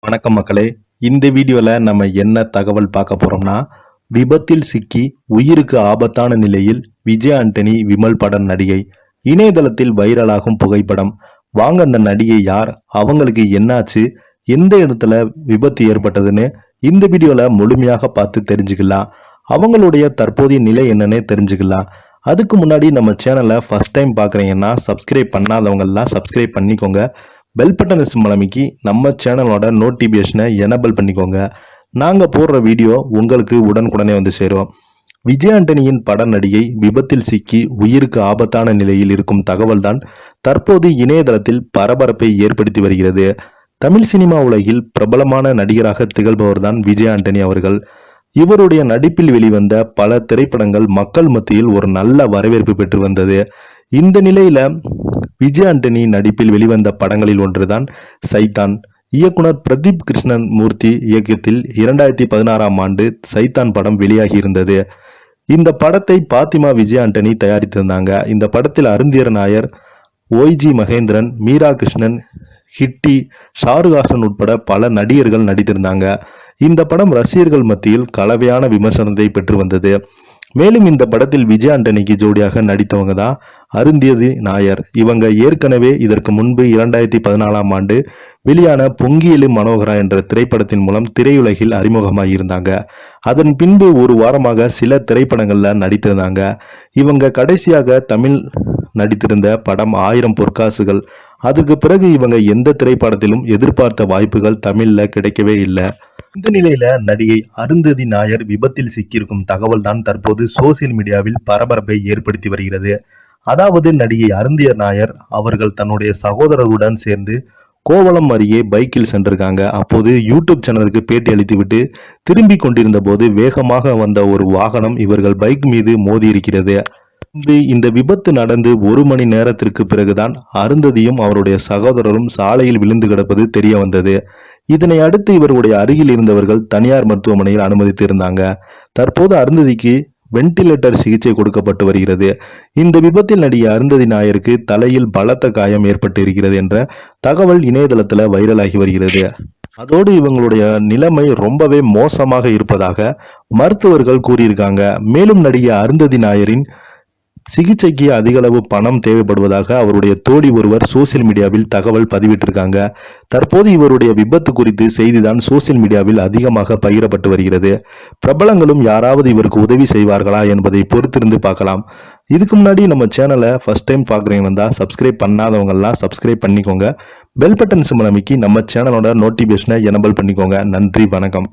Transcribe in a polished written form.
வணக்கம் மக்களே. இந்த வீடியோல நம்ம என்ன தகவல் பார்க்க போறோம்னா, விபத்தில் சிக்கி உயிருக்கு ஆபத்தான நிலையில் விஜய் ஆண்டனி விமல் பட நடிகை. இணையதளத்தில் வைரலாகும் புகைப்படம். வாங்க அந்த நடிகை யார், அவங்களுக்கு என்னாச்சு, எந்த இடத்துல விபத்து ஏற்பட்டதுன்னு இந்த வீடியோல முழுமையாக பார்த்து தெரிஞ்சுக்கலாம். அவங்களுடைய தற்போதைய நிலை என்னன்னே தெரிஞ்சுக்கலாம். அதுக்கு முன்னாடி நம்ம சேனலை ஃபர்ஸ்ட் டைம் பார்க்குறீங்கன்னா சப்ஸ்கிரைப் பண்ணாதவங்கெல்லாம் சப்ஸ்கிரைப் பண்ணிக்கோங்க. பெல் பட்டன் சிம்பல் அமைக்கி நம்ம சேனலோட நோட்டிபிகேஷனை எனேபிள் பண்ணிக்கோங்க. நாங்கள் போடுற வீடியோ உங்களுக்கு உடனுக்குடனே வந்து சேரும். விஜய் ஆண்டனியின் பட நடிகை விபத்தில் சிக்கி உயிருக்கு ஆபத்தான நிலையில் இருக்கும் தகவல் தான் தற்போது இணையதளத்தில் பரபரப்பை ஏற்படுத்தி வருகிறது. தமிழ் சினிமா உலகில் பிரபலமான நடிகராக திகழ்பவர் தான் விஜய் ஆண்டனி அவர்கள். இவருடைய நடிப்பில் வெளிவந்த பல திரைப்படங்கள் மக்கள் மத்தியில் ஒரு நல்ல வரவேற்பு பெற்று வந்தது. இந்த நிலையில விஜய் ஆண்டனி நடிப்பில் வெளிவந்த படங்களில் ஒன்றுதான் சைத்தான். இயக்குனர் பிரதீப் கிருஷ்ணன் மூர்த்தி இயக்கத்தில் 2016ஆம் ஆண்டு சைத்தான் படம் வெளியாகி இருந்தது. இந்த படத்தை பாத்திமா விஜய் ஆண்டனி தயாரித்திருந்தாங்க. இந்த படத்தில் அருந்தியர் நாயர், OG மகேந்திரன், மீரா கிருஷ்ணன், ஹிட்டி, ஷாருஹாசன் உட்பட பல நடிகர்கள் நடித்திருந்தாங்க. இந்த படம் ரசிகர்கள் மத்தியில் கலவையான விமர்சனத்தை பெற்று வந்தது. மேலும் இந்த படத்தில் விஜய் ஆண்டனிக்கு ஜோடியாக நடித்தவங்க தான் அருந்தியதி நாயர். இவங்க ஏற்கனவே இதற்கு முன்பு 2014ஆம் ஆண்டு வெளியான பொங்கியலு மனோகரா என்ற திரைப்படத்தின் மூலம் திரையுலகில் அறிமுகமாக இருந்தாங்க. அதன் பின்பு ஒரு வாரமாக சில திரைப்படங்கள்ல நடித்திருந்தாங்க. இவங்க கடைசியாக தமிழ் நடித்திருந்த படம் 1000 பொற்காசுகள். அதற்கு பிறகு இவங்க எந்த திரைப்படத்திலும் எதிர்பார்த்த வாய்ப்புகள் தமிழ்ல கிடைக்கவே இல்லை. இந்த நிலையில நடிகை அருந்ததி நாயர் விபத்தில் சிக்கியிருக்கும் தகவல் தான் தற்போது சோசியல் மீடியாவில் பரபரப்பை ஏற்படுத்தி வருகிறது. அதாவது நடிகை அருந்தியர் நாயர் அவர்கள் தன்னுடைய சகோதரருடன் சேர்ந்து கோவளம் அருகே பைக்கில் சென்றிருக்காங்க. அப்போது யூடியூப் சேனலுக்கு பேட்டி அளித்துவிட்டு திரும்பி கொண்டிருந்த போது வேகமாக வந்த ஒரு வாகனம் இவர்கள் பைக் மீது மோதி இருக்கிறது. இந்த விபத்து நடந்து 1 மணி நேரத்திற்கு பிறகுதான் அருந்ததியும் அவருடைய சகோதரரும் சாலையில் விழுந்து கிடப்பது தெரிய வந்தது. இதனை அடுத்து இவருடைய அருகில் இருந்தவர்கள் தனியார் மருத்துவமனையில் அனுமதித்து இருந்தாங்க. தற்போது அருந்ததிக்கு வென்டிலேட்டர் சிகிச்சை கொடுக்கப்பட்டு வருகிறது. இந்த விபத்தில் நடிகை அருந்ததி நாயருக்கு தலையில் பலத்த காயம் ஏற்பட்டு இருக்கிறது என்ற தகவல் இணையதளத்துல வைரலாகி வருகிறது. அதோடு இவங்களுடைய நிலைமை ரொம்பவே மோசமாக இருப்பதாக மருத்துவர்கள் கூறியிருக்காங்க. மேலும் நடிகை அருந்ததி நாயரின் சிகிச்சைக்கு அதிகளவு பணம் தேவைப்படுவதாக அவருடைய தோழி ஒருவர் சோசியல் மீடியாவில் தகவல் பதிவிட்டிருக்காங்க. தற்போது இவருடைய விபத்து குறித்து செய்திதான் சோசியல் மீடியாவில் அதிகமாக பகிரப்பட்டு வருகிறது. பிரபலங்களும் யாராவது இவருக்கு உதவி செய்வார்களா என்பதை பொறுத்திருந்து பார்க்கலாம். இதுக்கு முன்னாடி நம்ம சேனலை ஃபர்ஸ்ட் டைம் பார்க்குறீங்கன்னா சப்ஸ்கிரைப் பண்ணாதவங்கெல்லாம் சப்ஸ்கிரைப் பண்ணிக்கோங்க. பெல் பட்டன் சிம்பல் அமைக்கி நம்ம சேனலோட நோட்டிபிகேஷனை எனேபிள் பண்ணிக்கோங்க. நன்றி, வணக்கம்.